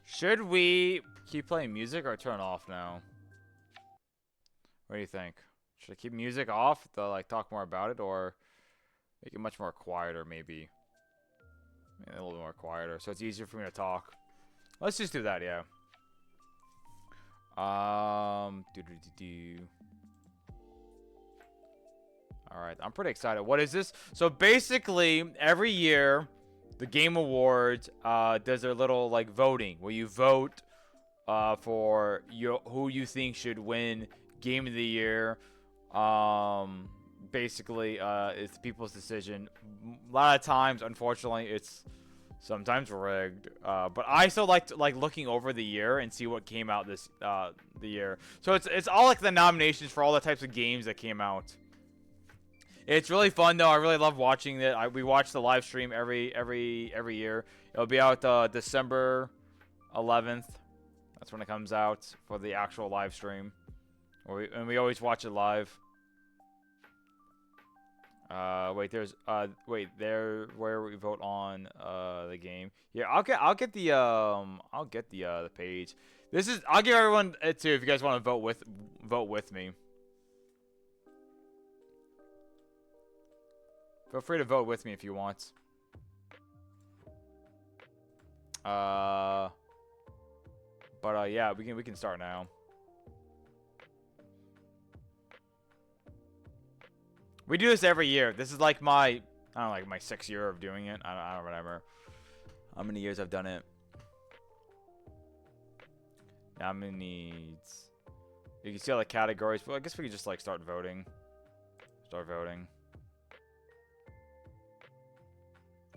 Should we keep playing music or turn it off now? What do you think? Should I keep music off to like talk more about it, or make it much more quieter maybe? Yeah, a little bit more quieter, so it's easier for me to talk. Let's just do that, yeah. Do do do do. All right, I'm pretty excited. What is this? So basically, every year, the Game Awards does their little like voting, where you vote for who you think should win Game of the Year. Basically, it's people's decision. A lot of times, unfortunately, it's sometimes rigged. But I still like looking over the year and see what came out this the year. So it's all like the nominations for all the types of games that came out. It's really fun though. I really love watching it. We watch the live stream every year. It'll be out December 11th. That's when it comes out for the actual live stream. And we always watch it live. Wait, there where we vote on the game. Yeah, I'll get the page. I'll give everyone it too if you guys want to vote with me. Feel free to vote with me if you want. Yeah, we can start now. We do this every year. This is like my, I don't know, like my 6th year of doing it. I don't remember how many years I've done it. Nominees. You can see all the categories, but I guess we could just like start voting. Start voting.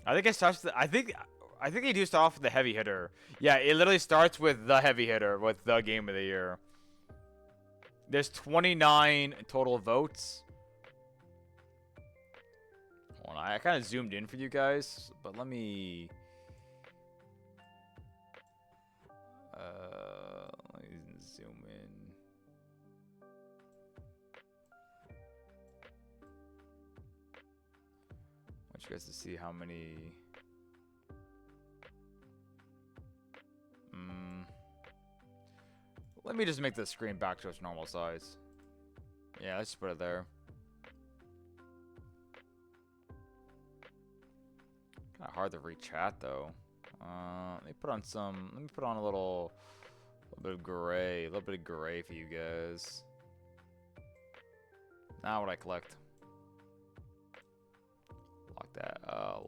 I think it starts. I think they do start off with the heavy hitter. Yeah, it literally starts with the heavy hitter, with the game of the year. There's 29 total votes. Hold on, I kind of zoomed in for you guys, but let me zoom in. I want you guys to see how many. Let me just make the screen back to its normal size. Yeah, let's just put it there. Kind of hard to read chat though. Let me put on a little bit of gray, for you guys. Now what I collect.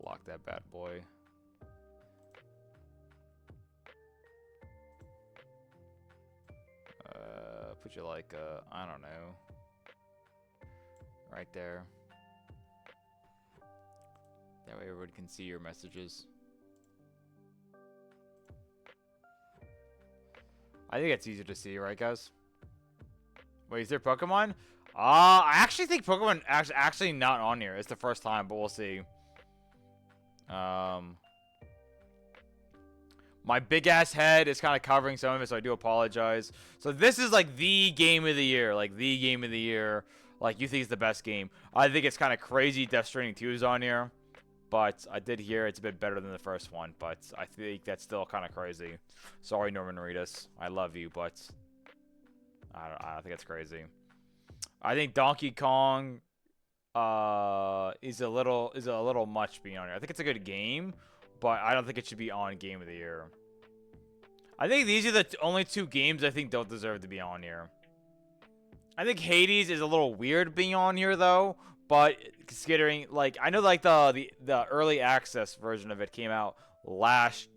Lock that bad boy. Put you like, I don't know. Right there. That way everyone can see your messages. I think it's easier to see, right guys? Wait, is there Pokemon? I actually think Pokemon actually not on here. It's the first time, but we'll see. My big ass head is kind of covering some of it, so I do apologize. So this is like the game of the year, like you think it's the best game. I think it's kind of crazy Death Stranding 2 is on here, but I did hear it's a bit better than the first one, but I think that's still kind of crazy. Sorry, Norman Reedus. I love you, but I don't think it's crazy. I think Donkey Kong is a little much being on here. I think it's a good game, but I don't think it should be on Game of the Year. I think these are the only 2 games I think don't deserve to be on here. I think Hades is a little weird being on here though, but considering like I know like the early access version of it came out last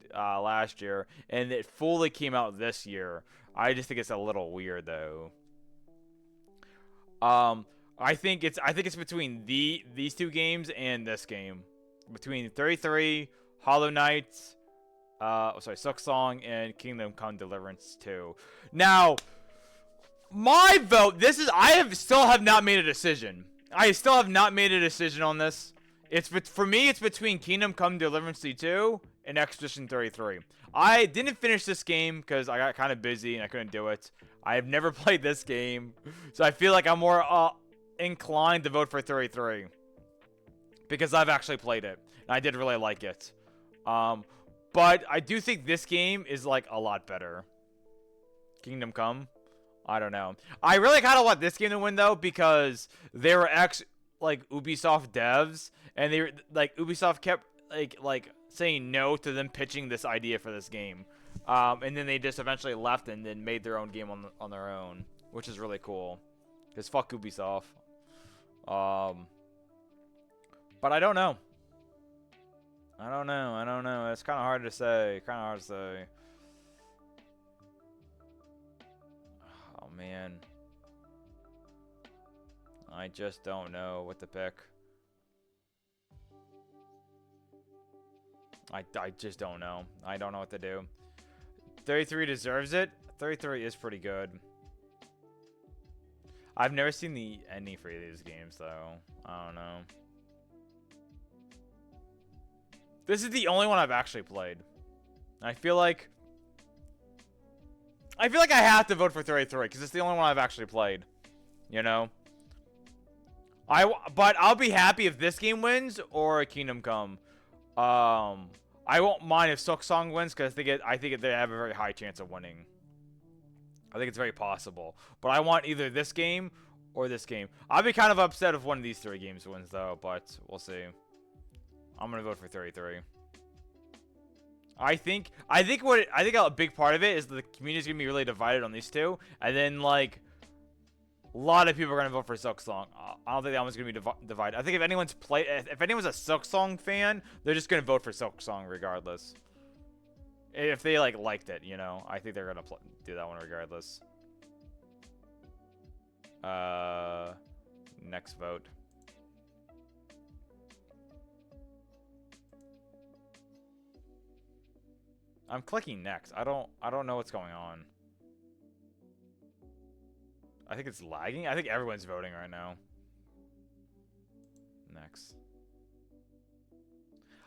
year, and it fully came out this year. I just think it's a little weird though. I think it's between these 2 games and this game. Between 33, Hollow Knight, Silk Song, and Kingdom Come Deliverance 2. Now, my vote, still have not made a decision. I still have not made a decision on this. For me, it's between Kingdom Come Deliverance 2 and Expedition 33. I didn't finish this game because I got kind of busy and I couldn't do it. I have never played this game, so I feel like I'm more inclined to vote for 33 because I've actually played it and I did really like it. But I do think this game is like a lot better. Kingdom Come. I don't know. I really kind of want this game to win though because they were like Ubisoft devs, and they were like Ubisoft kept like saying no to them pitching this idea for this game, and then they just eventually left and then made their own game on their own, which is really cool. Cause fuck Ubisoft. But I don't know. I don't know. It's kind of hard to say. Oh man. I just don't know what to pick. I just don't know. I don't know what to do. 33 deserves it. 33 is pretty good. I've never seen the ending for these games though. I don't know. This is the only one I've actually played. I feel like I have to vote for 33 because it's the only one I've actually played. You know? But I'll be happy if this game wins or Kingdom Come. I won't mind if Silksong wins because I think they have a very high chance of winning. I think it's very possible. But I want either this game or this game. I'll be kind of upset if one of these three games wins though, but we'll see. I'm gonna vote for 33. I think a big part of it is the community's gonna be really divided on these two, and then like a lot of people are gonna vote for Silksong. I don't think that one's gonna be divided. I think if anyone's a Silksong fan, they're just gonna vote for Silksong regardless. If they liked it, you know, I think they're gonna do that one regardless. Next vote. I'm clicking next. I don't know what's going on. I think it's lagging. I think everyone's voting right now. Next.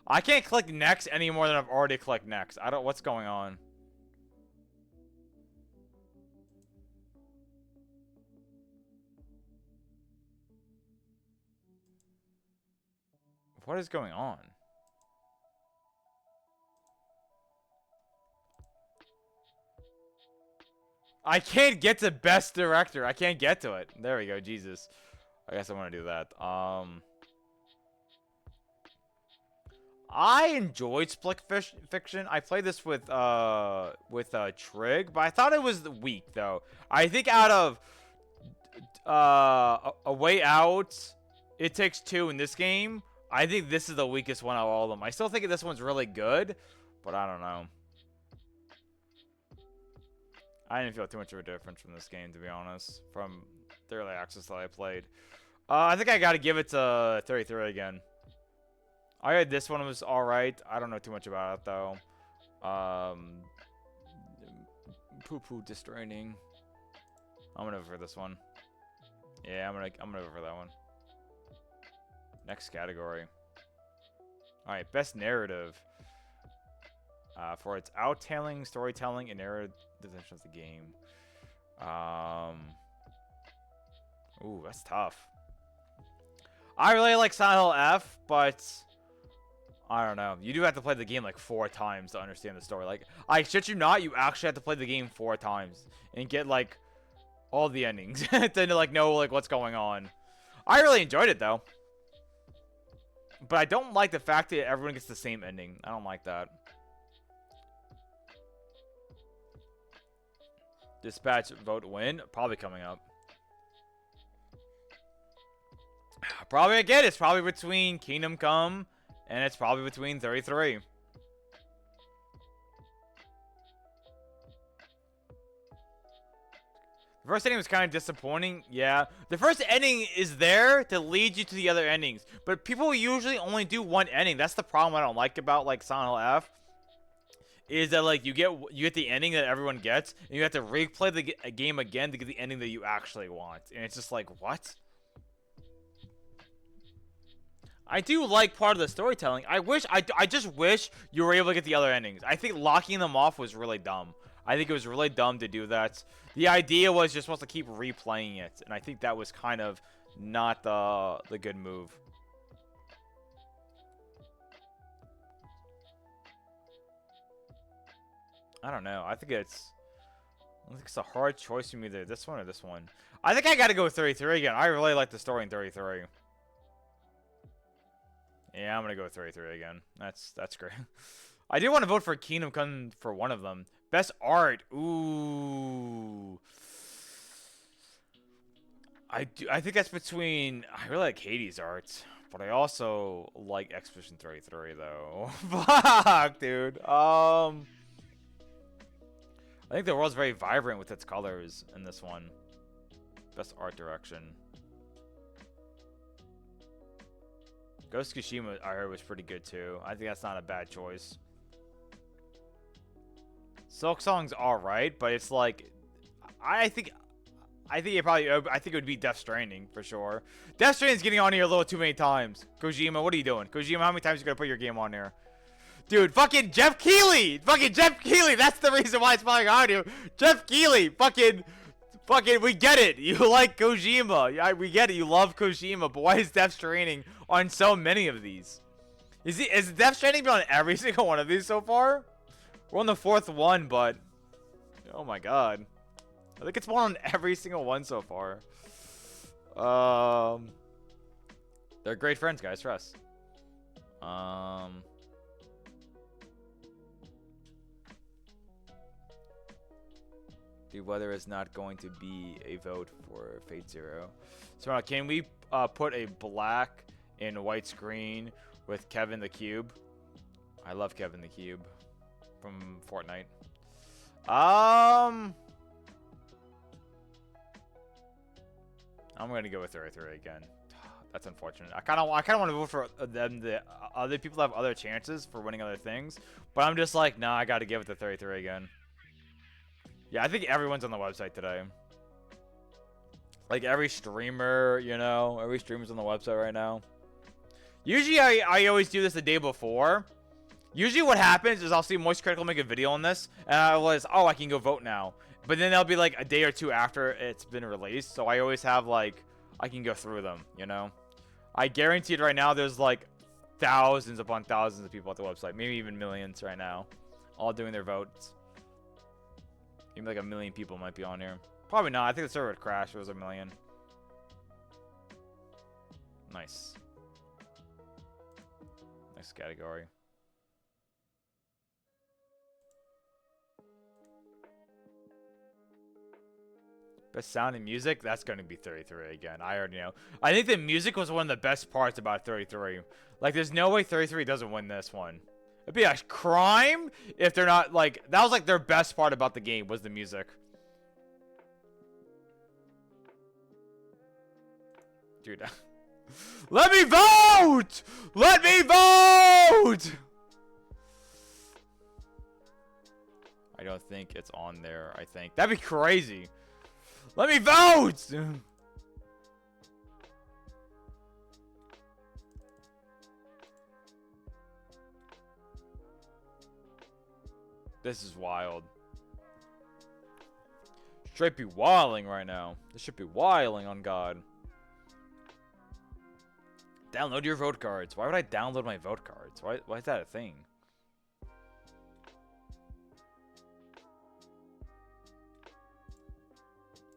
I can't click next any more than I've already clicked next. What's going on? What is going on? I can't get to best director. I can't get to it. There we go. Jesus. I guess I want to do that. I enjoyed Split Fiction. I played this with Trig, but I thought it was weak though. I think out of A Way Out, It Takes Two in this game, I think this is the weakest one out of all of them. I still think this one's really good, but I don't know. I didn't feel too much of a difference from this game, to be honest, from the early access that I played. I think I gotta give it to 33 again. I heard this one was alright. I don't know too much about it, though. Poo-poo Distraining. I'm gonna vote for this one. Yeah, I'm gonna vote for that one. Next category. Alright, best narrative. For its outtailing, storytelling, and narrative dimension of the game. Ooh, that's tough. I really like Silent Hill F, but I don't know. You do have to play the game like 4 times to understand the story. Like, I shit you not, you actually have to play the game 4 times and get like all the endings to like know like what's going on. I really enjoyed it though, but I don't like the fact that everyone gets the same ending. I don't like that. Dispatch vote win, probably coming up. Probably again, it's probably between Kingdom Come and it's probably between 33. The first ending was kind of disappointing, yeah. The first ending is there to lead you to the other endings, but people usually only do one ending. That's the problem I don't like about like Silent Hill F. Is that like you get the ending that everyone gets, and you have to replay the game again to get the ending that you actually want, and it's just like, what? I do like part of the storytelling. I just wish you were able to get the other endings. I think locking them off was really dumb. I think it was really dumb to do that. The idea was you're supposed to keep replaying it, and I think that was kind of not the good move. I don't know. I think it's a hard choice for me either this one or this one. I think I gotta go with 33 again. I really like the story in 33. Yeah, I'm gonna go with 33 again. That's great. I do want to vote for Kingdom Come for one of them. Best art. Ooh. I think that's between. I really like Hades' art, but I also like Expedition 33 though. Fuck, dude. I think the world's very vibrant with its colors in this one. Best art direction. Ghost of Tsushima, I heard, was pretty good too. I think that's not a bad choice. Silk Song's alright, but it's like, I think it would be Death Stranding for sure. Death Stranding's getting on here a little too many times. Kojima, what are you doing? Kojima, how many times you gonna put your game on here? Dude, fucking Jeff Keighley! Fucking Jeff Keighley! That's the reason why it's probably on here. Jeff Keighley! Fucking, we get it. You like Kojima. We get it. You love Kojima, but why is Death Stranding on so many of these? Is Death Stranding been on every single one of these so far? We're on the 4th one, but... Oh my god. I think it's been on every single one so far. They're great friends, guys. Trust. The weather is not going to be a vote for Fate Zero. So can we put a black and white screen with Kevin the Cube? I love Kevin the Cube from Fortnite. I'm gonna go with 33 again. That's unfortunate. I kind of want to vote for them, the other people that have other chances for winning other things, but I'm just like, nah, I got to give it to 33 again. Yeah, I think everyone's on the website today. Like every streamer, you know, every streamer's on the website right now. Usually I always do this the day before. Usually what happens is I'll see Moist Critical make a video on this, and I was, oh, I can go vote now. But then they'll be like a day or two after it's been released, so I always have like, I can go through them, you know? I guarantee it right now there's like thousands upon thousands of people at the website, maybe even millions right now, all doing their votes. Even like 1 million people might be on here. Probably not. I think the server would crash if it was 1 million. Nice. Next category. Best sound and music? That's going to be 33 again. I already know. I think the music was one of the best parts about 33. Like, there's no way 33 doesn't win this one. It'd be a crime if they're not, like... That was, like, their best part about the game was the music. Dude. Let me vote! Let me vote! I don't think it's on there, I think. That'd be crazy. Let me vote! This is wild. Straight be wilding right now. This should be wilding on God. Download your vote cards. Why would I download my vote cards? Why is that a thing?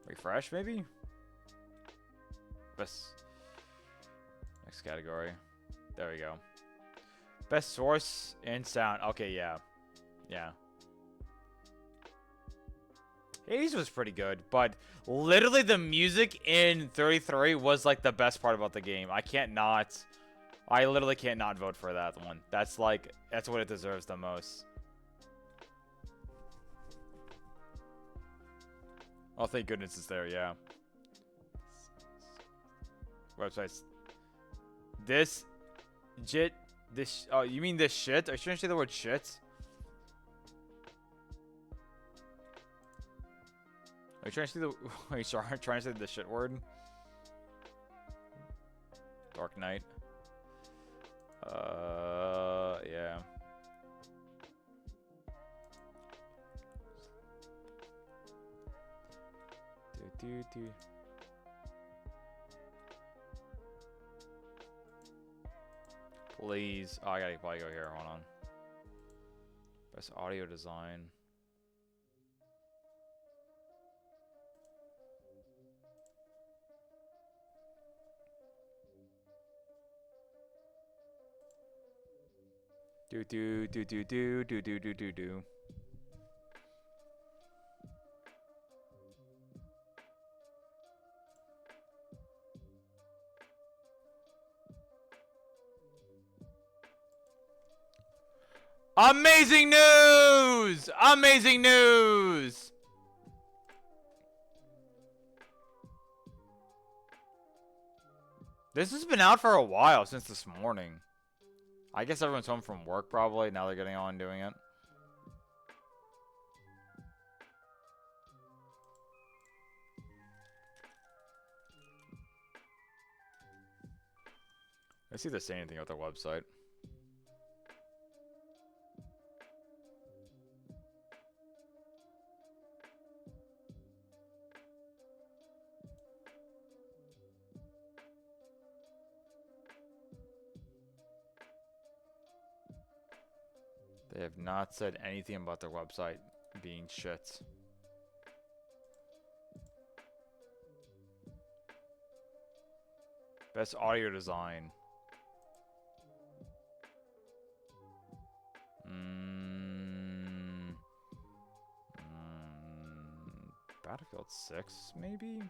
Refresh, maybe? Best. Next category. There we go. Best source and sound. Okay, yeah. Yeah. Hades was pretty good, but literally the music in 33 was like the best part about the game. I literally can't not vote for that one. That's like, that's what it deserves the most. Oh, thank goodness it's there, yeah. Websites. Oh, you mean this shit? Are you trying to say the word shit? Are you trying to say are you trying to say the shit word? Dark Knight. Yeah. Do. Please. Oh, I gotta probably go here. Hold on. Best audio design. Do do do do do do do do do do. Amazing news! Amazing news! This has been out for a while, since this morning. I guess everyone's home from work probably. Now they're getting on doing it. Let's see if they say anything about their website. They have not said anything about their website being shit. Best audio design. Battlefield 6, maybe?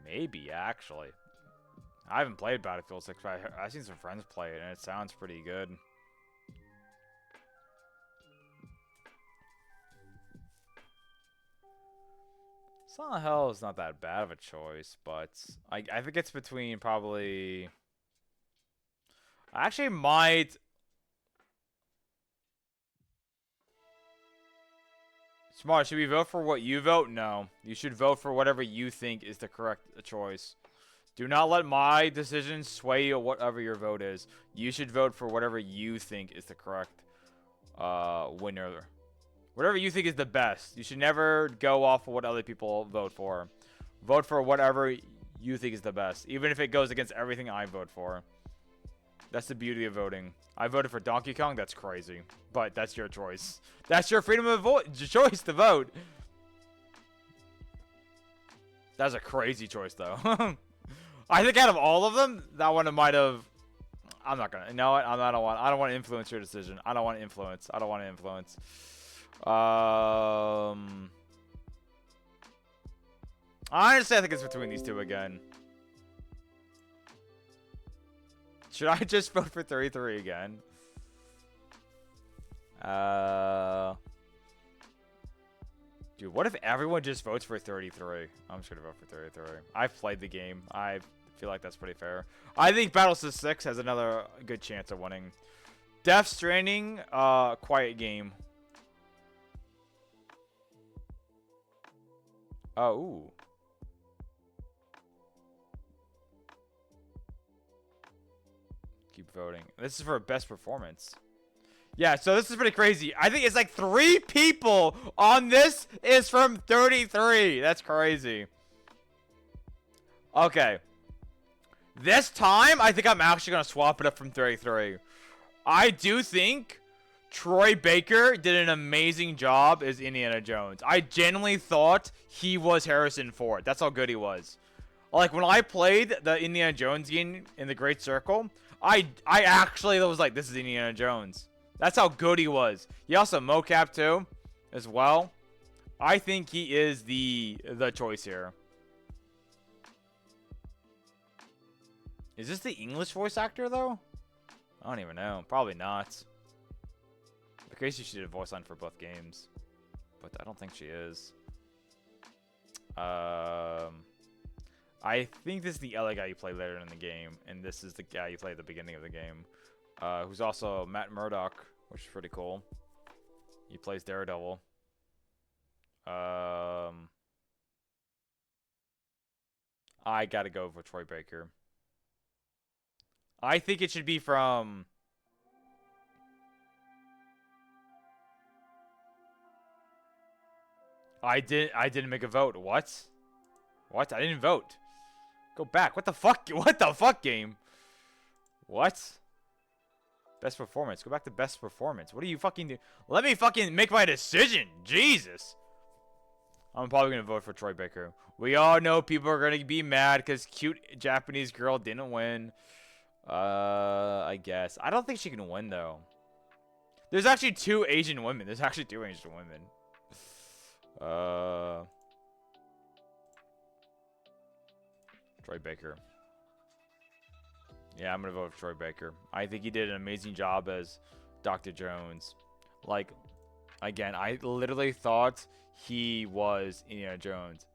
Maybe, actually. I haven't played Battlefield 6, but I've seen some friends play it, and it sounds pretty good. Silent Hill is not that bad of a choice, but I think it's between probably... I actually might... Smart, should we vote for what you vote? No. You should vote for whatever you think is the correct choice. Do not let my decision sway you whatever your vote is. You should vote for whatever you think is the correct winner. Whatever you think is the best. You should never go off of what other people vote for. Vote for whatever you think is the best. Even if it goes against everything I vote for. That's the beauty of voting. I voted for Donkey Kong. That's crazy. But that's your choice. That's your freedom of choice to vote. That's a crazy choice, though. I think out of all of them, that one might have... I'm not gonna... You know what? I don't want to influence your decision. I don't want to influence. I don't want to influence. Honestly, I think it's between these two again. Should I just vote for 33 again? Dude, what if everyone just votes for 33? I'm just gonna vote for 33. I've played the game. I feel like that's pretty fair. I think Battlefield 6 has another good chance of winning. Death Stranding, quiet game. Oh, ooh. Keep voting. This is for best performance. Yeah, so this is pretty crazy. I think it's like 3 people on this is from 33. That's crazy. Okay. This time, I think I'm actually going to swap it up from 33. I do think Troy Baker did an amazing job as Indiana Jones. I genuinely thought he was Harrison Ford. That's how good he was. Like, when I played the Indiana Jones game in the Great Circle, I actually was like, this is Indiana Jones. That's how good he was. He also mocap too, as well. I think he is the choice here. Is this the English voice actor, though? I don't even know. Probably not. In case she did a voice line for both games. But I don't think she is. I think this is the LA guy you play later in the game. And this is the guy you play at the beginning of the game. Who's also Matt Murdock, which is pretty cool. He plays Daredevil. I gotta go for Troy Baker. I think it should be from... I didn't make a vote. What? What? I didn't vote. Go back. What the fuck? What the fuck, game? What? Best performance. Go back to best performance. What are you fucking doing? Let me fucking make my decision. Jesus. I'm probably going to vote for Troy Baker. We all know people are going to be mad because cute Japanese girl didn't win. I guess. I don't think she can win, though. There's actually 2 Asian women. There's actually 2 Asian women. Troy Baker. Yeah, I'm gonna vote for Troy Baker. I think he did an amazing job as Dr. Jones. Like, again, I literally thought he was Indiana Jones.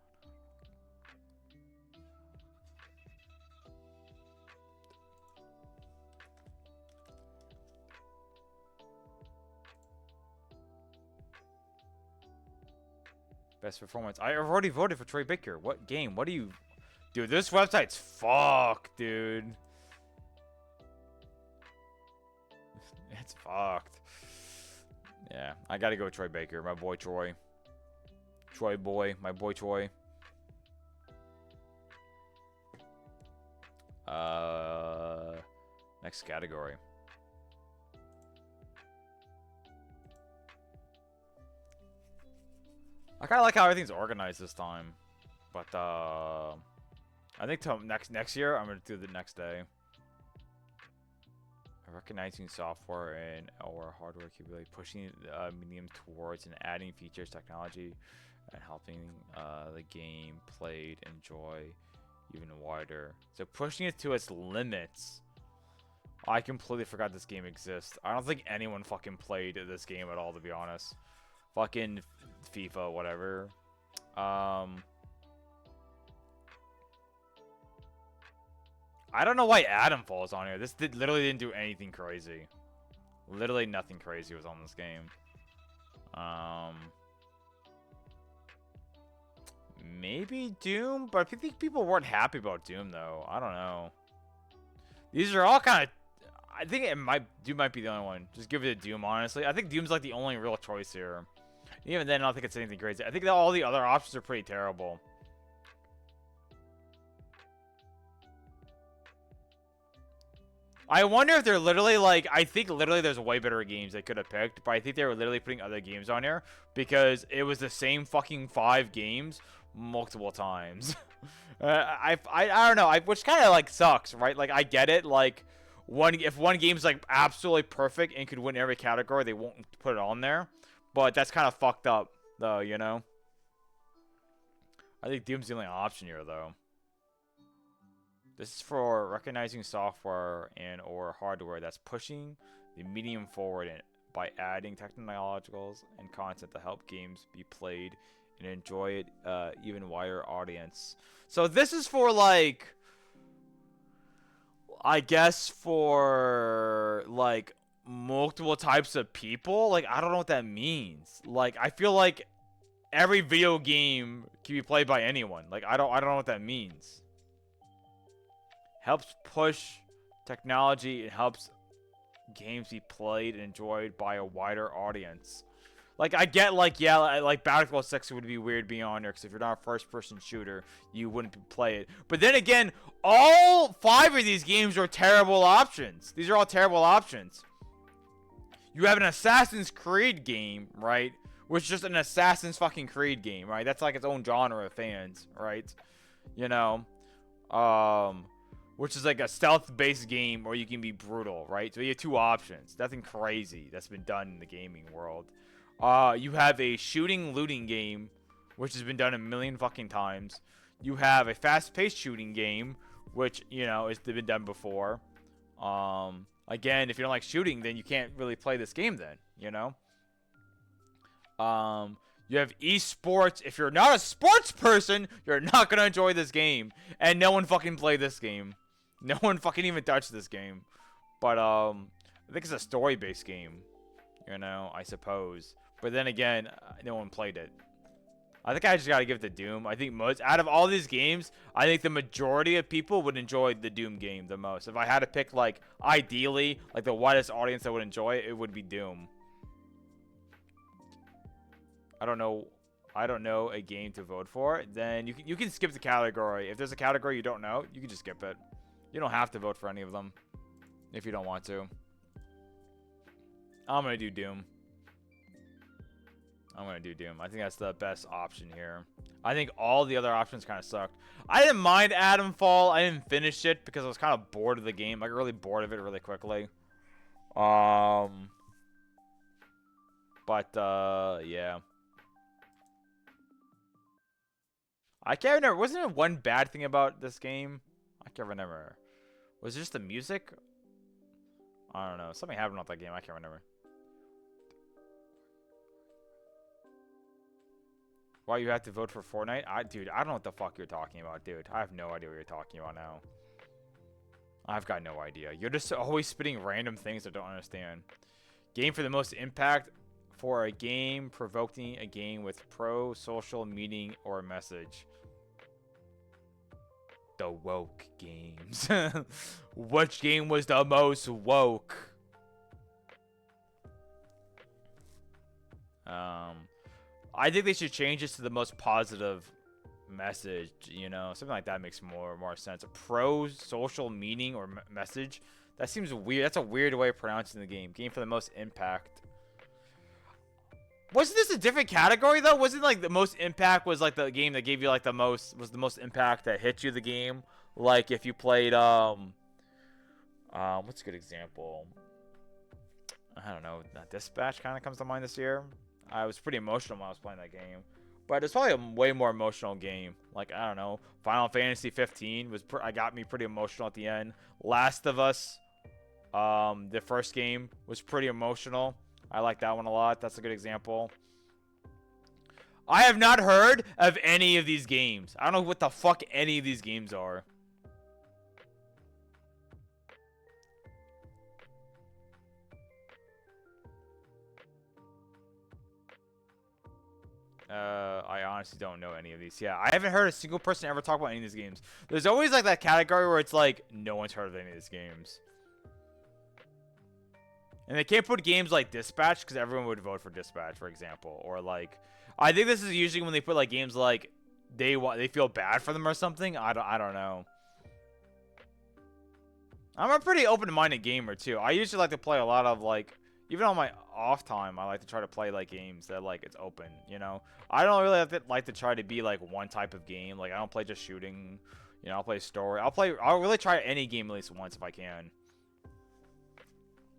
Best performance. I already voted for Troy Baker. What game? What do you... Dude, this website's fucked, dude. It's fucked. Yeah, I gotta go with Troy Baker. My boy Troy. Troy boy. My boy Troy. Next category. I kind of like how everything's organized this time, but I think till next year I'm gonna do the next day. Recognizing software and or hardware capability, pushing medium towards and adding features, technology, and helping the game played enjoy even wider. So pushing it to its limits. I completely forgot this game exists. I don't think anyone fucking played this game at all, to be honest. Fucking FIFA, whatever. I don't know why Adam falls on here. This literally didn't do anything crazy. Literally nothing crazy was on this game. Maybe Doom, but I think people weren't happy about Doom though. I don't know. These are all kind of... I think Doom might be the only one. Just give it to Doom, honestly. I think Doom's like the only real choice here. Even then, I don't think it's anything crazy. I think that all the other options are pretty terrible. I wonder if they're literally like... I think literally there's way better games they could have picked, but I think they were literally putting other games on here because it was the same fucking 5 games multiple times. I don't know, which kind of like sucks, right? Like I get it, like if one game's like absolutely perfect and could win every category, they won't put it on there. But that's kind of fucked up, though, you know? I think Doom's the only option here, though. This is for recognizing software and or hardware that's pushing the medium forward by adding technologicals and content to help games be played and enjoy it even wider audience. So this is for, like... I guess for, like... multiple types of people. Like, I don't know what that means. Like, I feel like every video game can be played by anyone. Like, I don't know what that means. Helps push technology. It helps games be played and enjoyed by a wider audience. Like, I get, like, yeah, like Battlefield 6 would be weird being on there, because if you're not a first-person shooter, you wouldn't play it. But then again, all 5 of these games are terrible options. These are all terrible options. You have an Assassin's Creed game, right? Which is just an Assassin's fucking Creed game, right? That's like its own genre of fans, right? You know? Which is like a stealth-based game where you can be brutal, right? So you have 2 options. Nothing crazy that's been done in the gaming world. You have a shooting looting game, which has been done a million fucking times. You have a fast-paced shooting game, which, you know, has been done before. Again, if you don't like shooting, then you can't really play this game then, you know? You have esports. If you're not a sports person, you're not gonna enjoy this game. And no one fucking played this game. No one fucking even touched this game. But, I think it's a story-based game, you know, I suppose. But then again, no one played it. I think I just gotta give it to Doom. I think most out of all these games, I think the majority of people would enjoy the Doom game the most. If I had to pick, like, ideally, like the widest audience that would enjoy it, it would be Doom. I don't know a game to vote for. Then you can skip the category. If there's a category you don't know, you can just skip it. You don't have to vote for any of them if you don't want to. I'm gonna do Doom. I'm gonna do Doom. I think that's the best option here. I think all the other options kind of sucked. I didn't mind Atom Fall. I didn't finish it because I was kind of bored of the game. Like really bored of it really quickly. But yeah. I can't remember. Wasn't there one bad thing about this game? I can't remember. Was it just the music? I don't know. Something happened with that game. I can't remember. Why you have to vote for Fortnite? Dude, I don't know what the fuck you're talking about, dude. I have no idea what you're talking about now. I've got no idea. You're just always spitting random things I don't understand. Game for the most impact for a game, provoking a game with pro-social meaning or message. The woke games. Which game was the most woke? I think they should change this to the most positive message, you know? Something like that makes more sense. A pro-social meaning or message? That seems weird. That's a weird way of pronouncing the game. Game for the most impact. Wasn't this a different category though? Wasn't like the most impact was like the game that gave you like the most impact that hit you the game? Like if you played what's a good example? I don't know. Dispatch kind of comes to mind this year. I was pretty emotional when I was playing that game. But it's probably a way more emotional game. Like, I don't know. Final Fantasy 15 got me pretty emotional at the end. Last of Us, the first game was pretty emotional. I like that one a lot. That's a good example. I have not heard of any of these games. I don't know what the fuck any of these games are. I honestly don't know any of these. Yeah, I haven't heard a single person ever talk about any of these games. There's always like that category where it's like no one's heard of any of these games. And they can't put games like Dispatch because everyone would vote for Dispatch, for example. Or like, I think this is usually when they put like games like they feel bad for them or something. I don't know. I'm a pretty open-minded gamer too. I usually like to play a lot of like, even on my off time, I like to try to play like games that like it's open. You know, I don't really like to try to be like one type of game. Like I don't play just shooting. You know, I'll play story. I'll really try any game at least once if I can.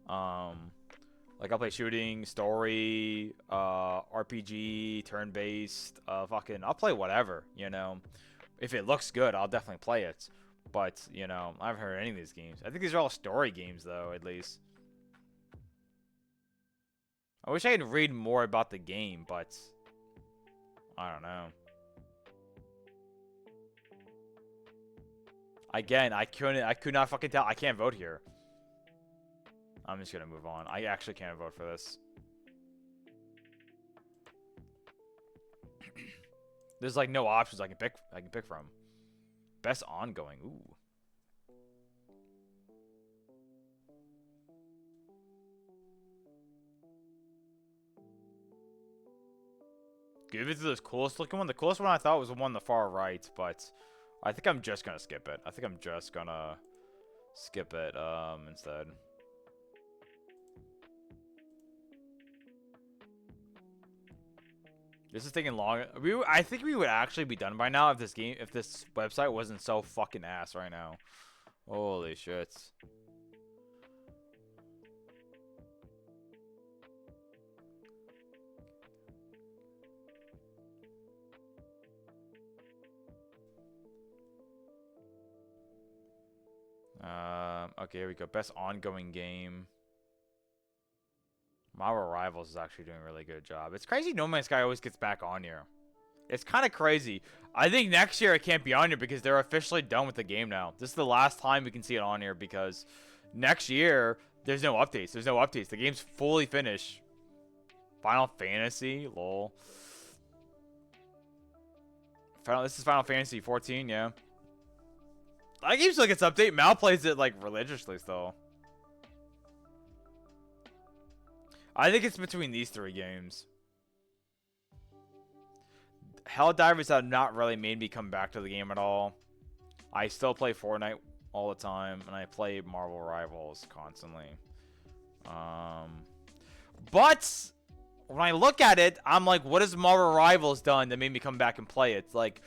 Like I'll play shooting, story, RPG, turn-based, I'll play whatever, you know. If it looks good, I'll definitely play it. But, you know, I haven't heard any of these games. I think these are all story games though, at least. I wish I could read more about the game, but I don't know. Again, I could not fucking tell. I can't vote here. I'm just gonna move on. I actually can't vote for this. There's like no options I can pick from. Best ongoing. Ooh. Give it to this coolest looking one. The coolest one I thought was the one on the far right, but I think I'm just gonna skip it. I think I'm just gonna skip it instead. This is taking long. I think we would actually be done by now if this website wasn't so fucking ass right now. Holy shit. Okay, here we go. Best ongoing game. Marvel Rivals is actually doing a really good job. It's crazy No Man's Sky always gets back on here. It's kind of crazy. I think next year it can't be on here because they're officially done with the game now. This is the last time we can see it on here because next year there's no updates. There's no updates. The game's fully finished. Final Fantasy, lol. This is Final Fantasy 14, yeah. That game still gets update. Mal plays it like religiously still. I think it's between these three games. Helldivers have not really made me come back to the game at all. I still play Fortnite all the time, and I play Marvel Rivals constantly. But when I look at it, I'm like, what has Marvel Rivals done that made me come back and play it? It's like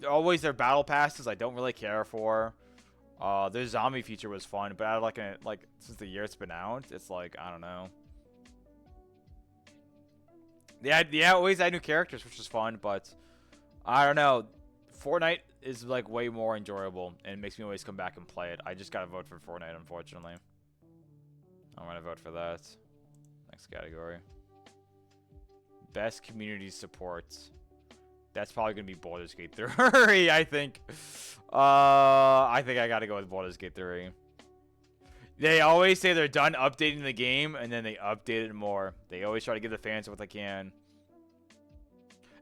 always their battle passes I don't really care for. Their zombie feature was fun, but I like since the year it's been out, it's like I don't know. Yeah, always add new characters, which is fun, but I don't know. Fortnite is like way more enjoyable and it makes me always come back and play it. I just gotta vote for Fortnite, unfortunately. I'm gonna vote for that. Next category. Best community support. That's probably gonna be Baldur's Gate 3, I think. I think I gotta go with Baldur's Gate 3. They always say they're done updating the game, and then they update it more. They always try to give the fans what they can.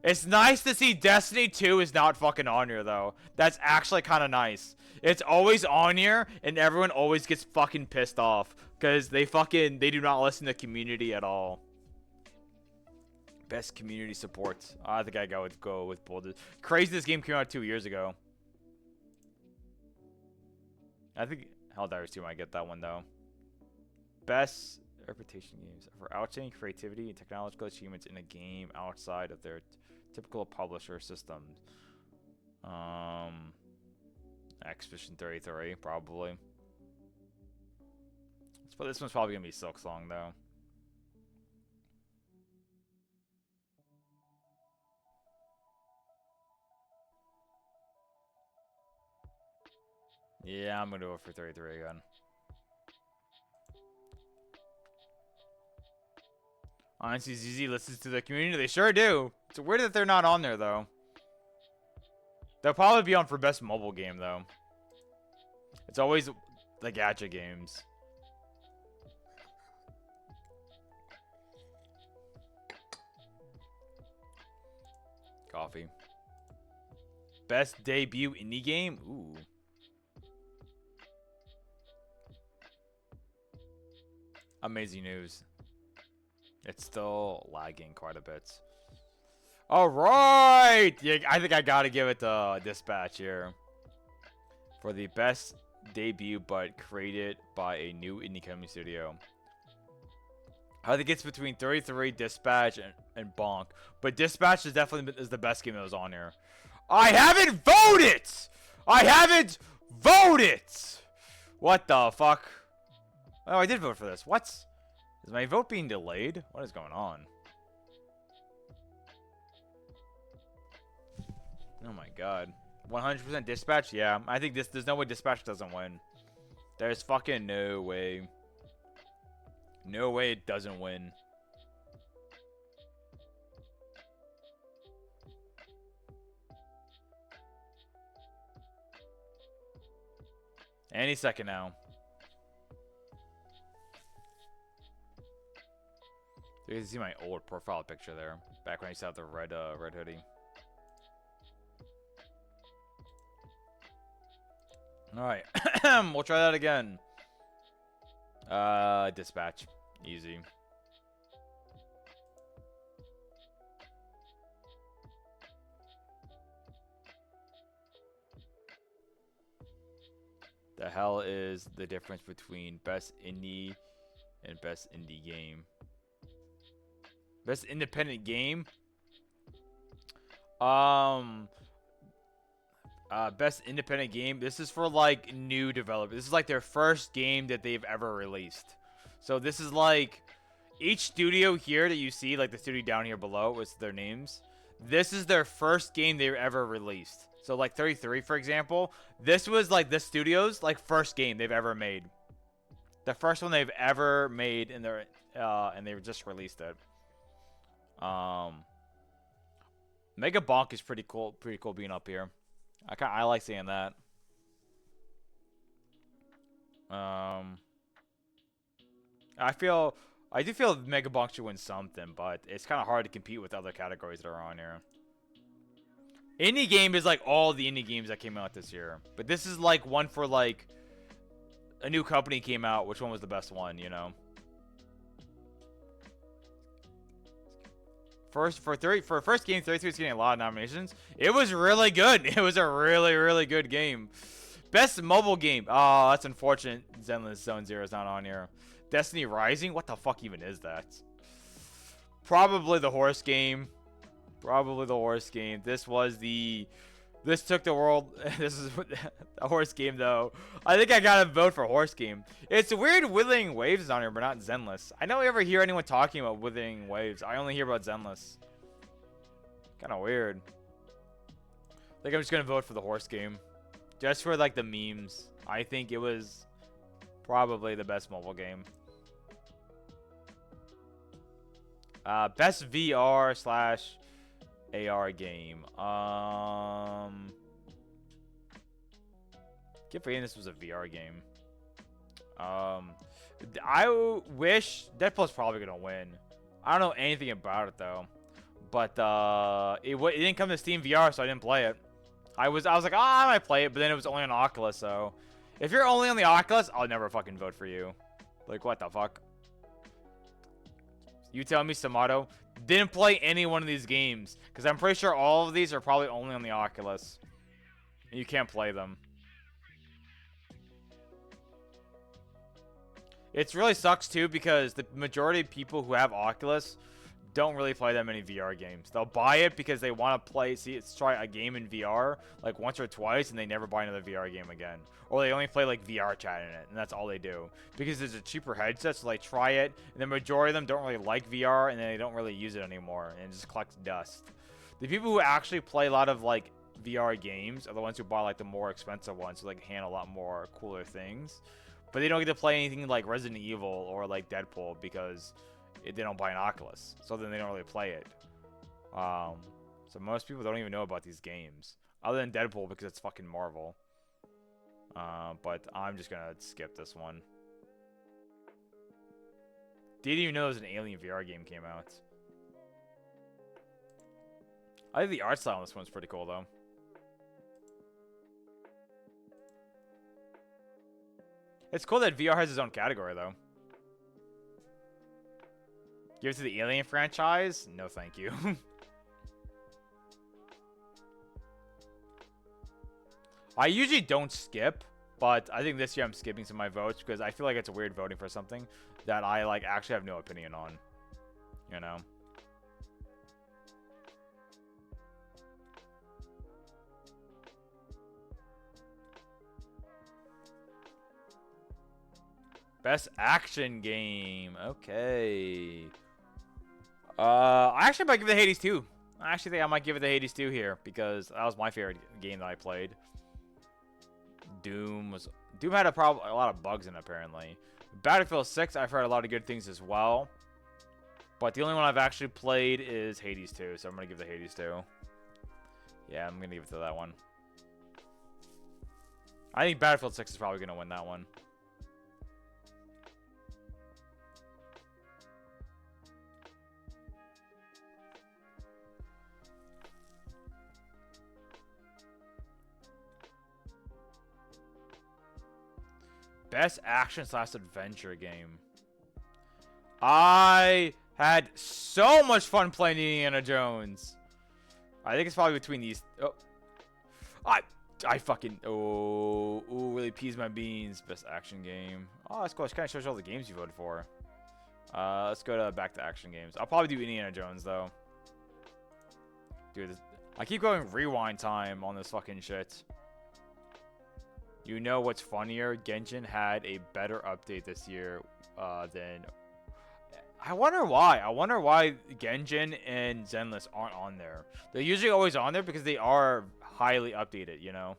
It's nice to see Destiny 2 is not fucking on here, though. That's actually kind of nice. It's always on here, and everyone always gets fucking pissed off. Because they do not listen to community at all. Best community support. I think I go with Boulder. Crazy this game came out 2 years ago. I think Helldivers 2 might get that one, though. Best reputation games. For outstanding creativity and technological achievements in a game outside of their typical publisher systems. Expedition 33, probably. But this one's probably gonna be Silksong, though. Yeah, I'm gonna go for 33 again. Honestly, ZZ listens to the community. They sure do. It's weird that they're not on there, though. They'll probably be on for best mobile game, though. It's always the gacha games. Coffee. Best debut indie game? Ooh. Amazing news. It's still lagging quite a bit. All right. Yeah, I think I gotta give it to Dispatch here for the best debut, but created by a new indie company studio. I think it's between 33, Dispatch, and Bonk, but Dispatch is definitely the best game that was on here. I haven't voted. I haven't voted. What the fuck? Oh, I did vote for this. What? Is my vote being delayed? What is going on? Oh my god. 100% Dispatch? Yeah, I think there's no way Dispatch doesn't win. There's fucking no way. No way it doesn't win. Any second now. You can see my old profile picture there, back when I used to have the red hoodie. All right, we'll try that again. Dispatch, easy. The hell is the difference between best indie and best indie game? Best independent game? Best independent game. This is for like new developers. This is like their first game that they've ever released. So this is like each studio here that you see, like the studio down here below with their names. This is their first game they've ever released. So like 33, for example, this was like the studio's like first game they've ever made. The first one they've ever made in their and they just released it. Mega Bonk is pretty cool being up here. I like seeing that. I do feel Mega Bonk should win something, but it's kind of hard to compete with other categories that are on here. Indie game is like all the indie games that came out this year, but this is like one for like a new company came out. Which one was the best one, you know? For first game, 33 is getting a lot of nominations. It was really good. It was a really, really good game. Best mobile game. Oh, that's unfortunate. Zenless Zone Zero is not on here. Destiny Rising? What the fuck even is that? Probably the horse game. Probably the horse game. This took the world. This is a horse game, though. I think I gotta vote for horse game. It's weird Withering Waves is on here, but not Zenless. I don't ever hear anyone talking about Withering Waves. I only hear about Zenless. Kind of weird. I think I'm just gonna vote for the horse game. Just for, like, the memes. I think it was probably the best mobile game. Best VR slash AR game. Keep forgetting this was a VR game. I wish Deadpool's probably gonna win. I don't know anything about it though, but it didn't come to Steam VR, so I didn't play it. I was like, I might play it, but then it was only on Oculus. So if you're only on the Oculus, I'll never fucking vote for you. Like, what the fuck? You tell me, SUMATTO. Didn't play any one of these games. Because I'm pretty sure all of these are probably only on the Oculus. And you can't play them. It really sucks, too, because the majority of people who have Oculus don't really play that many VR games. They'll buy it because they want to try a game in VR, like, once or twice, and they never buy another VR game again. Or they only play, like, VR chat in it, and that's all they do. Because it's a cheaper headset, so they try it, and the majority of them don't really like VR, and then they don't really use it anymore, and it just collects dust. The people who actually play a lot of, like, VR games are the ones who buy, like, the more expensive ones, so they can handle a lot more cooler things. But they don't get to play anything like Resident Evil or, like, Deadpool, because they don't buy an Oculus, so then they don't really play it. So most people don't even know about these games, other than Deadpool because it's fucking Marvel. But I'm just gonna skip this one. Didn't even know there was an Alien VR game came out. I think the art style on this one's pretty cool though. It's cool that VR has its own category though. Give it to the Alien franchise? No, thank you. I usually don't skip, but I think this year I'm skipping some of my votes because I feel like it's weird voting for something that I like actually have no opinion on. You know? Best action game. Okay. I actually might give it the Hades 2. I actually think I might give it the Hades 2 here because that was my favorite game that I played. Doom had a lot of bugs in it, apparently. Battlefield 6, I've heard a lot of good things as well. But the only one I've actually played is Hades 2, so I'm going to give the Hades 2. Yeah, I'm going to give it to that one. I think Battlefield 6 is probably going to win that one. Best action / adventure game. I had so much fun playing Indiana Jones. I think it's probably between these. Oh, I fucking really peas my beans. Best action game. Oh, that's cool. It kind of shows you all the games you voted for. Let's go to back to action games. I'll probably do Indiana Jones though. Dude, I keep going rewind time on this fucking shit. You know what's funnier? Genshin had a better update this year than... I wonder why. I wonder why Genshin and Zenless aren't on there. They're usually always on there because they are highly updated, you know?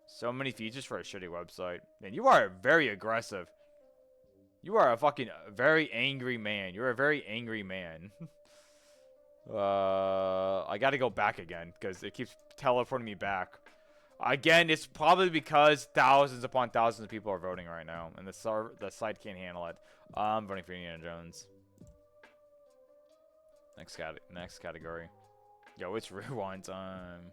So many features for a shitty website. Man, you are very aggressive. You are a fucking very angry man. You're a very angry man. I gotta go back again because it keeps teleporting me back. Again, it's probably because thousands upon thousands of people are voting right now, and the site can't handle it. I'm voting for Indiana Jones. Next category. Yo, it's rewind time.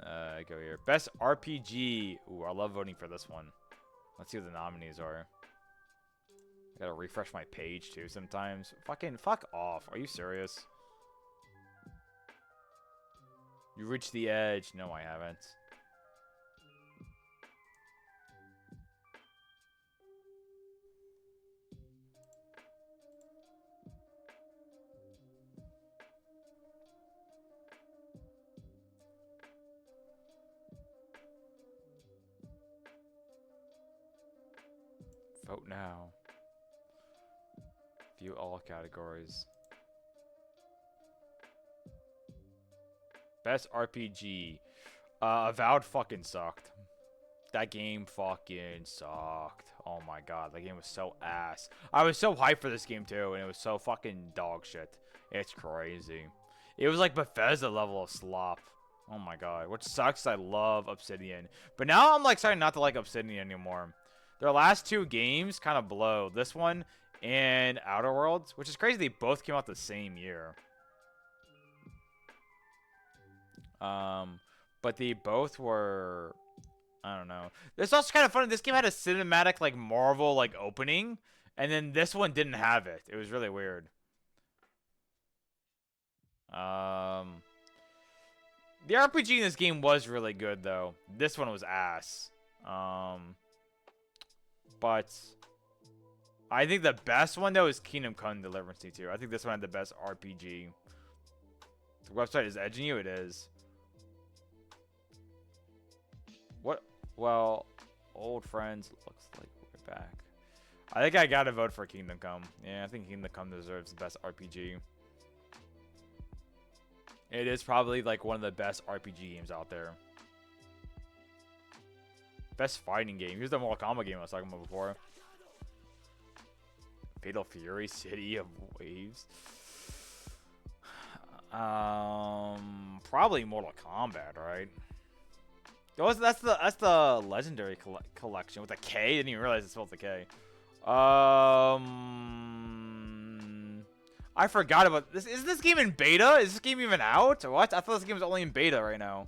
Go here. Best RPG. Ooh, I love voting for this one. Let's see what the nominees are. I gotta refresh my page too sometimes. Fuck off. Are you serious? You reached the edge. No, I haven't. Vote now. View all categories. Best RPG. Avowed fucking sucked. That game fucking sucked. Oh my god, that game was so ass. I was so hyped for this game too, and it was so fucking dog shit. It's crazy. It was like Bethesda level of slop. Oh my god, which sucks. I love Obsidian, but now I'm like starting not to like Obsidian anymore. Their last two games kind of blow. This one and Outer Worlds, which is crazy. They both came out the same year. But they both were, I don't know. It's also kind of funny. This game had a cinematic, like, Marvel, like, opening. And then this one didn't have it. It was really weird. The RPG in this game was really good, though. This one was ass. But I think the best one, though, is Kingdom Come Deliverance 2. I think this one had the best RPG. The website is edging you? It is. What? Well, old friends. Looks like we're back. I think I gotta vote for Kingdom Come. Yeah, I think Kingdom Come deserves the best RPG. It is probably like one of the best RPG games out there. Best fighting game. Here's the Mortal Kombat game I was talking about before. Fatal Fury, City of Waves. Probably Mortal Kombat, right? That's the legendary collection with a K. Didn't even realize it spelled the K. I forgot about this. Is this game in beta? Is this game even out? Or what? I thought this game was only in beta right now.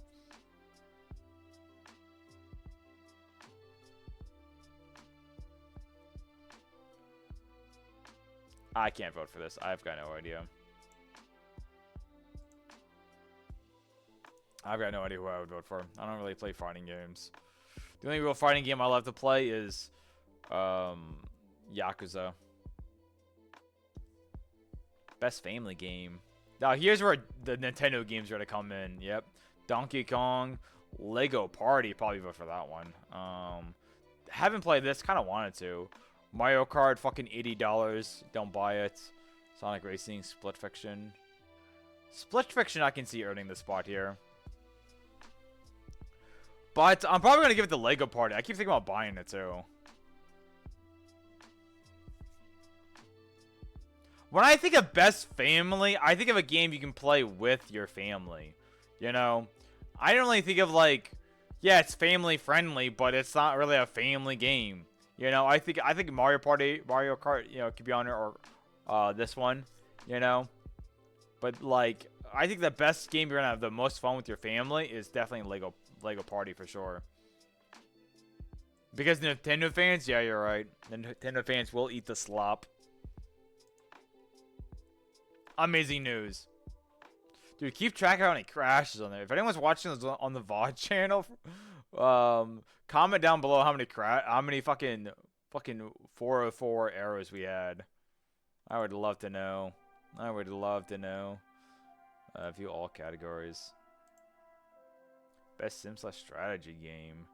I can't vote for this. I've got no idea. I've got no idea who I would vote for. I don't really play fighting games. The only real fighting game I love to play is Yakuza. Best family game. Now here's where the Nintendo games are to come in. Yep. Donkey Kong, Lego Party. Probably vote for that one. Haven't played this. Kind of wanted to. Mario Kart, fucking $80. Don't buy it. Sonic Racing, Split Fiction. Split Fiction I can see earning the spot here. But I'm probably going to give it the Lego Party. I keep thinking about buying it too. When I think of best family, I think of a game you can play with your family. You know? I don't really think of like, yeah, it's family friendly, but it's not really a family game. You know, I think Mario Kart, you know, could be on there, or this one, you know. But like, I think the best game you're gonna have the most fun with your family is definitely Lego Party for sure. Because Nintendo fans, yeah, you're right. Nintendo fans will eat the slop. Amazing news. Dude, keep track of how many crashes on there. If anyone's watching this on the VOD channel, comment down below how many fucking 404 arrows we had. I would love to know. I would love to know. View all categories. Best sim/strategy game.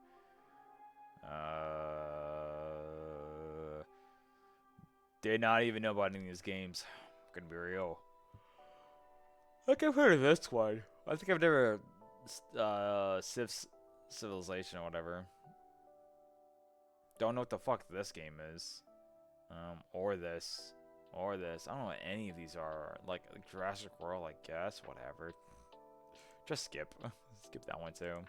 Did not even know about any of these games. I'm gonna be real. I think I've heard of this one. I think I've never Civilization or whatever. Don't know what the fuck this game is. Or this. I don't know what any of these are. Like Jurassic World, I guess. Whatever. Just skip. Skip that one too.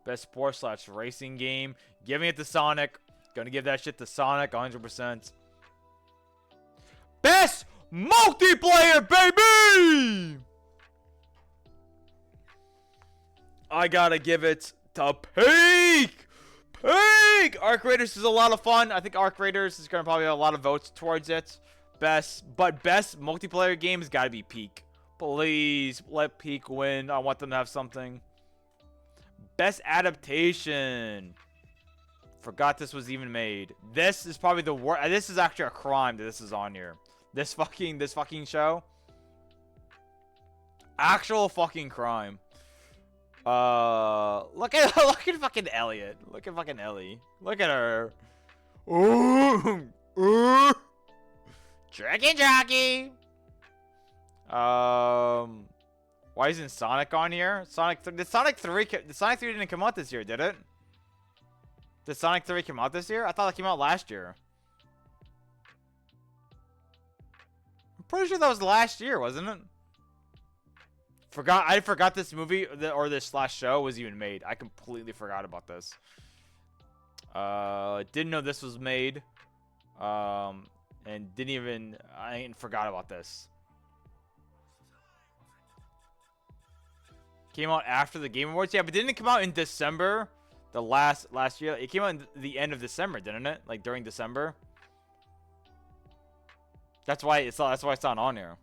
Best sports/racing game. Giving it to Sonic. Gonna give that shit to Sonic 100%. Best multiplayer, baby! I gotta give it to Peak! Peak! Arc Raiders is a lot of fun. I think Arc Raiders is gonna probably have a lot of votes towards it. Best multiplayer game has gotta be Peak. Please, let Peak win. I want them to have something. Best adaptation. Forgot this was even made. This is probably the worst. This is actually a crime that this is on here. This fucking show. Actual fucking crime. Look at fucking Elliot. Look at fucking Ellie. Look at her. Ooh, ooh. Tricky jockey. Why isn't Sonic on here? Did Sonic 3 didn't come out this year, did it? Did Sonic 3 come out this year? I thought it came out last year. I'm pretty sure that was last year, wasn't it? I forgot this movie or this slash show was even made. I completely forgot about this. Didn't know this was made. And I forgot about this. Came out after the Game Awards, yeah, but didn't it come out in December? The last year, it came out in the end of December, didn't it? Like during December. That's why it's not on here.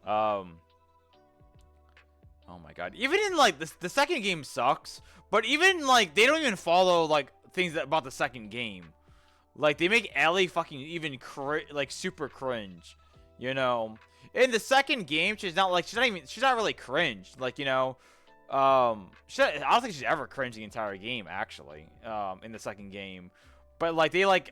Oh my god. Even in like the second game sucks, but even like they don't even follow like things about the second game. Like they make Ellie fucking even like super cringe, you know. In the second game, she's not really cringe. Like, you know, I don't think she's ever cringed the entire game actually. In the second game, but like they like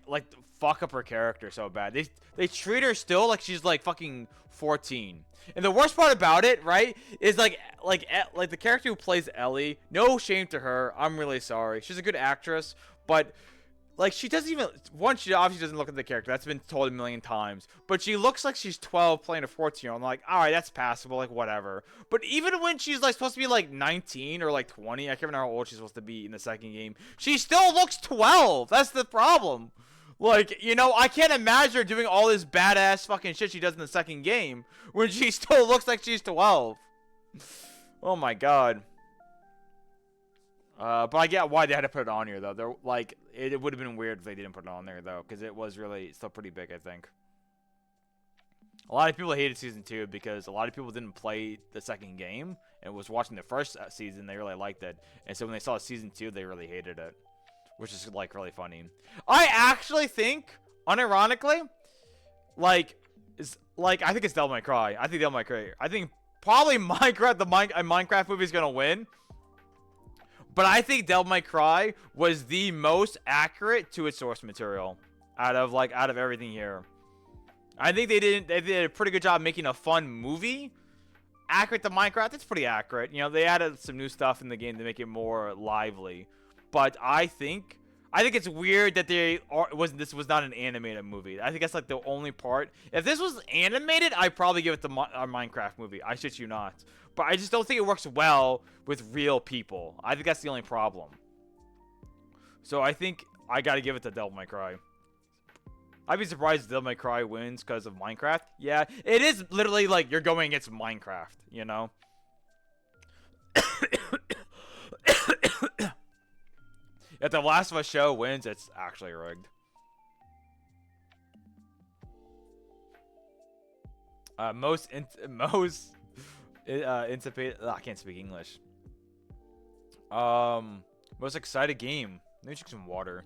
fuck up her character so bad. They treat her still like she's like fucking 14. And the worst part about it, right, is like the character who plays Ellie. No shame to her. I'm really sorry. She's a good actress, but like she doesn't even she obviously doesn't look at the character. That's been told a million times. But she looks like she's 12 playing a 14-year-old. I'm like, all right, that's passable, like whatever. But even when she's like supposed to be like 19 or like 20, I can't remember how old she's supposed to be in the second game. She still looks 12. That's the problem. Like, you know, I can't imagine her doing all this badass fucking shit she does in the second game when she still looks like she's 12. Oh my god. But I get why they had to put it on here, though. They're like, it would have been weird if they didn't put it on there, though, because it was really still pretty big, I think. A lot of people hated Season 2 because a lot of people didn't play the second game and was watching the first season. They really liked it. And so when they saw Season 2, they really hated it, which is, like, really funny. I actually think, unironically, I think it's Devil May Cry. I think Devil May Cry. I think probably Minecraft movie is going to win. But I think Devil May Cry was the most accurate to its source material out of everything here. I think they did a pretty good job making a fun movie. Accurate to Minecraft, it's pretty accurate. You know, they added some new stuff in the game to make it more lively. But I think it's weird that this was not an animated movie. I think that's like the only part. If this was animated, I'd probably give it the Minecraft movie. I shit you not. But I just don't think it works well with real people. I think that's the only problem. So I think I gotta give it to Devil May Cry. I'd be surprised if Devil May Cry wins because of Minecraft. Yeah, it is literally like you're going against Minecraft, you know? If the Last of Us show wins, it's actually rigged. Anticipated. I can't speak English. Most excited game. Let me drink some water.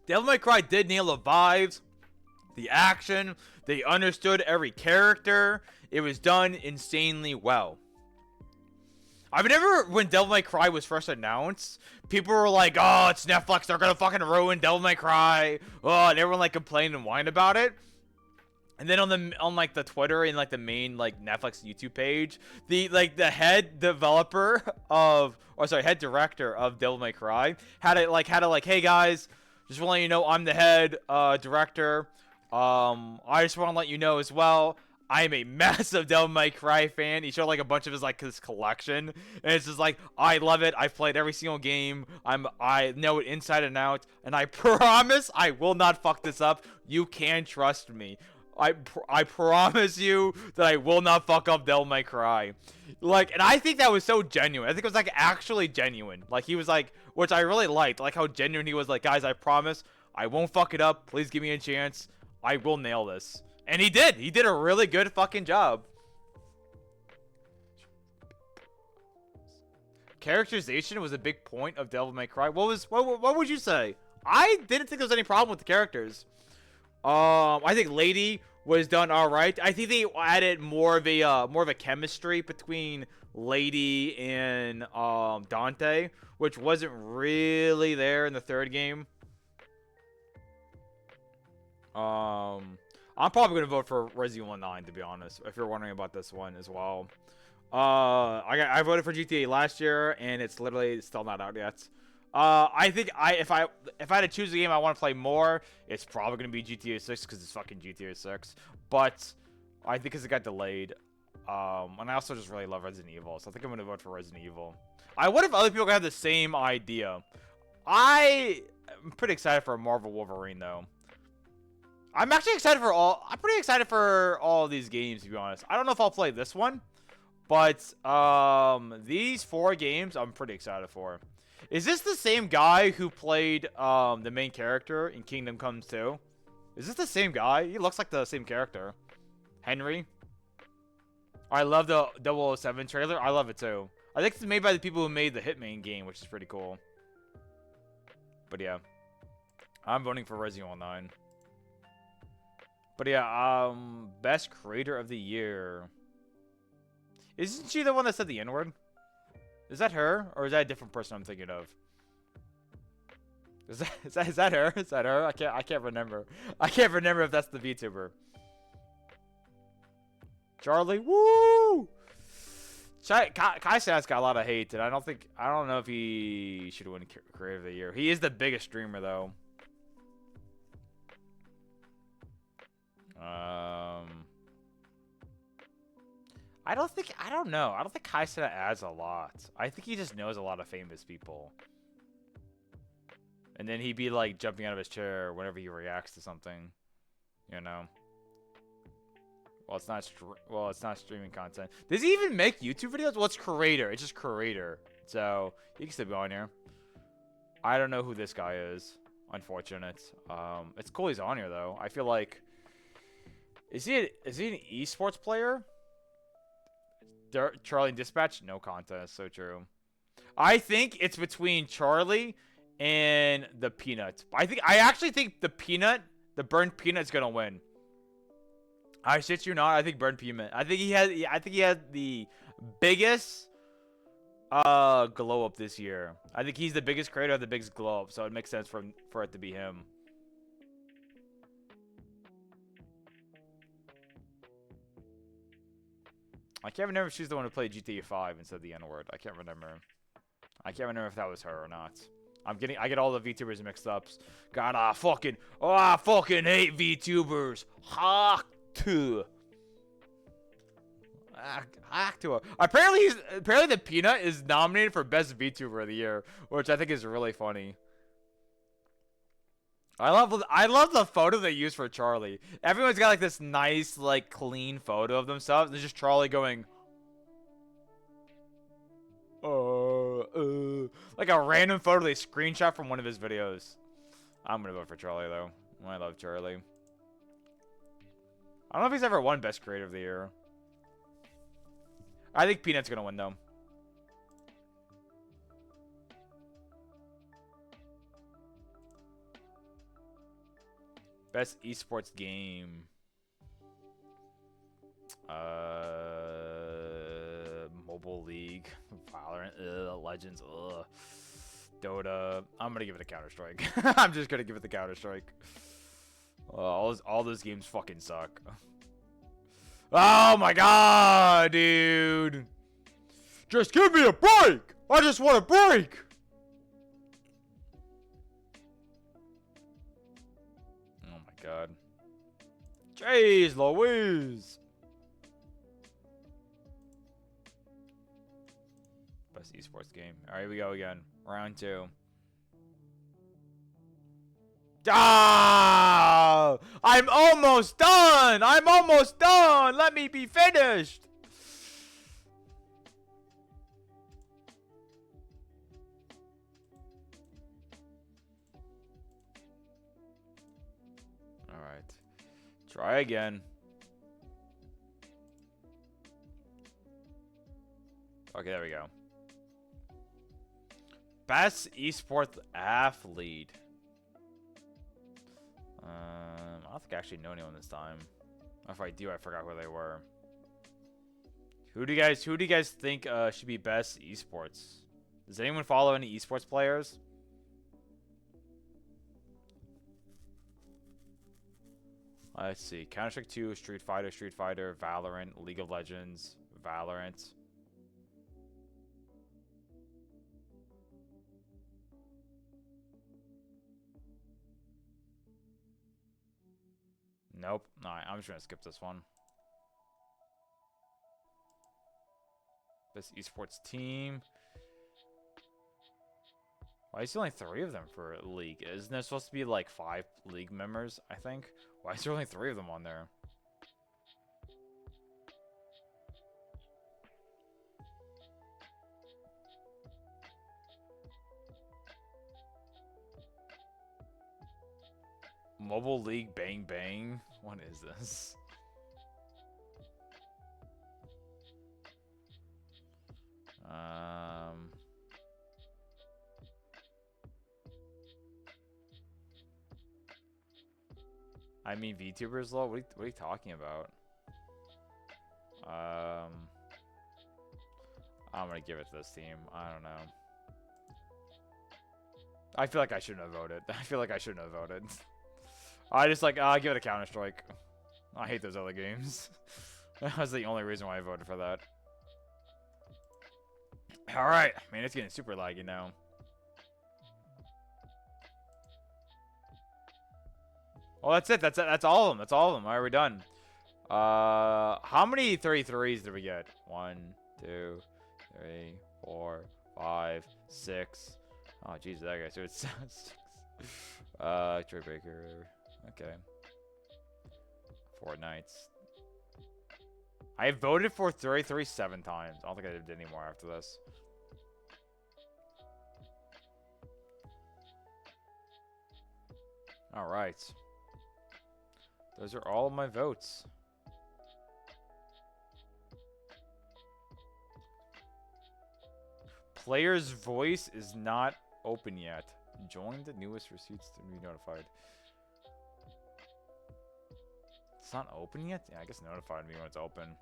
Devil May Cry did nail the vibes, the action. They understood every character. It was done insanely well. I remember when Devil May Cry was first announced, people were like, oh, it's Netflix, they're gonna fucking ruin Devil May Cry. Oh, and everyone like complained and whined about it. And then on like the Twitter and like the main like Netflix YouTube page, the head director of Devil May Cry had to hey guys, just want to let you know I'm the head director. I just want to let you know as well, I am a massive Devil May Cry fan. He showed like a bunch of his collection, and it's just like, I love it. I've played every single game. I know it inside and out, and I promise I will not fuck this up. You can trust me. I promise you that I will not fuck up Devil May Cry. Like, and I think that was so genuine. I think it was like actually genuine. Like he was like, which I really liked, like how genuine he was. Like, guys, I promise I won't fuck it up. Please give me a chance. I will nail this. And he did. He did a really good fucking job. Characterization was a big point of Devil May Cry. What would you say? I didn't think there was any problem with the characters. I think Lady was done all right. I think they added more of a chemistry between Lady and Dante, which wasn't really there in the third game. I'm probably gonna vote for Resident Evil 9, to be honest. If you're wondering about this one as well. I voted for GTA last year, and it's literally still not out yet. I think if I had to choose a game I want to play more, it's probably gonna be GTA 6 because it's fucking GTA 6. But I think because it got delayed. And I also just really love Resident Evil, so I think I'm gonna vote for Resident Evil. I wonder if other people have the same idea. I'm pretty excited for a Marvel Wolverine though. I'm actually excited for all. I'm pretty excited for all of these games, to be honest. I don't know if I'll play this one, but these 4 games I'm pretty excited for. Is this the same guy who played the main character in Kingdom Come 2? Is this the same guy? He looks like the same character. Henry. I love the 007 trailer. I love it too. I think it's made by the people who made the Hitman game, which is pretty cool. But yeah, I'm voting for Resident Evil 9. But yeah, best creator of the year. Isn't she the one that said the N-word? Is that her, or is that a different person I'm thinking of? Is that her? Is that her? I can't remember. I can't remember if that's the VTuber. Charlie, woo! Kai-san's got a lot of hate, and I don't know if he should win Creator of the Year. He is the biggest streamer, though. I don't know. I don't think Kai-san adds a lot. I think he just knows a lot of famous people. And then he'd be like jumping out of his chair whenever he reacts to something, you know. Well, it's not streaming content. Does he even make YouTube videos? Well, it's creator. It's just creator. So he can still be on here. I don't know who this guy is. Unfortunate. It's cool he's on here though. I feel like is he an esports player? Charlie and Dispatch? No contest. So true. I think it's between Charlie and the Peanut. I actually think the burnt peanut's gonna win. I shit you not. I think burnt peanut. I think he had the biggest glow up this year. I think he's the biggest creator of the biggest glow up, so it makes sense for it to be him. I can't remember if she's the one who played GTA 5 and said the N-word. I can't remember. I can't remember if that was her or not. I get all the VTubers mixed up. God, I fucking hate VTubers. Apparently the Peanut is nominated for best VTuber of the year, which I think is really funny. I love the photo they use for Charlie. Everyone's got like this nice, like clean photo of themselves. There's just Charlie going, like a random photo they screenshot from one of his videos. I'm gonna vote for Charlie though. I love Charlie. I don't know if he's ever won best creator of the year. I think Peanut's gonna win though. Best esports game. Mobile League, Valorant, Legends, Dota. I'm gonna give it a Counter-Strike. I'm just gonna give it the Counter-Strike. All those games fucking suck. Oh my god, dude! Just give me a break! I just want a break! Oh my god. Jeez Louise! Best esports game. Alright, here we go again. Round 2. Ah! I'm almost done! I'm almost done! Let me be finished! Alright. Try again. Okay, there we go. Best esports athlete. I don't think I actually know anyone this time. If I do, I forgot who they were. Who do you guys think should be best esports? Does anyone follow any esports players? Let's see. Counter-Strike 2, Street Fighter, Valorant, League of Legends, Valorant. Nope. Alright, I'm just gonna skip this one. This esports team. Why is there only 3 of them for League? Isn't there supposed to be like 5 League members, I think? Why is there only 3 of them on there? Mobile League Bang Bang? What is this? I mean, VTubers low? What are you talking about? I'm gonna give it to this team. I don't know. I feel like I shouldn't have voted. I feel like I shouldn't have voted. I just like, I give it a Counter-Strike. I hate those other games. That was the only reason why I voted for that. Alright. Man, it's getting super laggy now. Oh, that's it. That's all of them. That's all of them. Alright, we're done. How many 33s did we get? 1, 2, 3, 4, 5, 6. Oh, jeez, that guy. So it's 6. Troy Baker. Okay. Fortnite. I voted for 33 7 times. I don't think I did any more after this. Alright. Those are all of my votes. Player's voice is not open yet. Join the newest receipts to be notified. It's not open yet? Yeah, I guess notify me when it's open.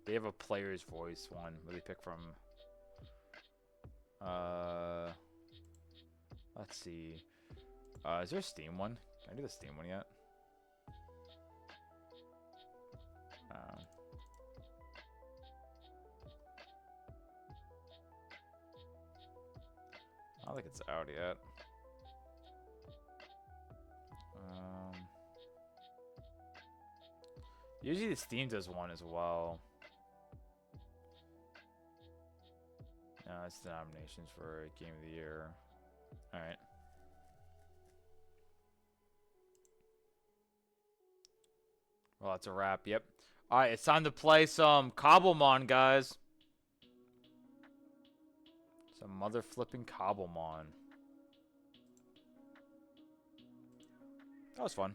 They have a player's voice one. Where they pick from? Let's see. Is there a Steam one? Can I do the Steam one yet? I don't think it's out yet. Usually the Steam does one as well. No, it's the nominations for Game of the Year. Alright. Well, that's a wrap. Yep. Alright, it's time to play some Cobblemon, guys. Some mother flipping Cobblemon. That was fun.